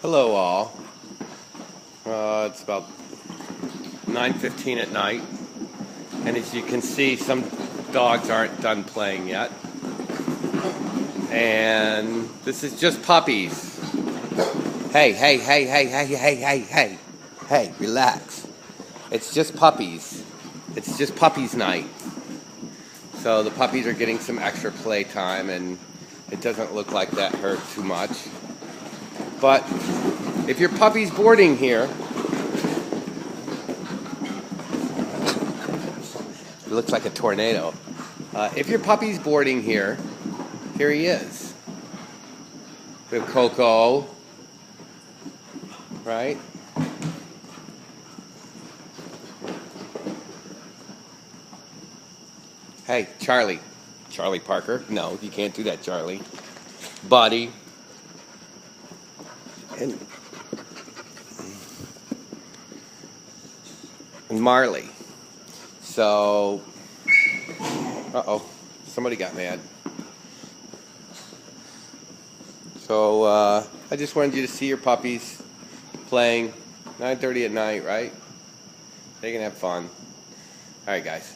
Hello all. It's about 9:15 at night, and as you can see, some dogs aren't done playing yet. And this is just puppies. Hey, hey, hey, hey, hey, hey, hey, hey. Hey, relax. It's just puppies. It's just puppies night. So the puppies are getting some extra play time, and it doesn't look like that hurt too much. But if your puppy's boarding here, it looks like a tornado. If your puppy's boarding here, here he is. We have Coco, right? Hey, Charlie. Charlie Parker. No, you can't do that, Charlie. Buddy. And Marley. So, somebody got mad. So, I just wanted you to see your puppies playing 9:30 at night, right? They can have fun. All right, guys.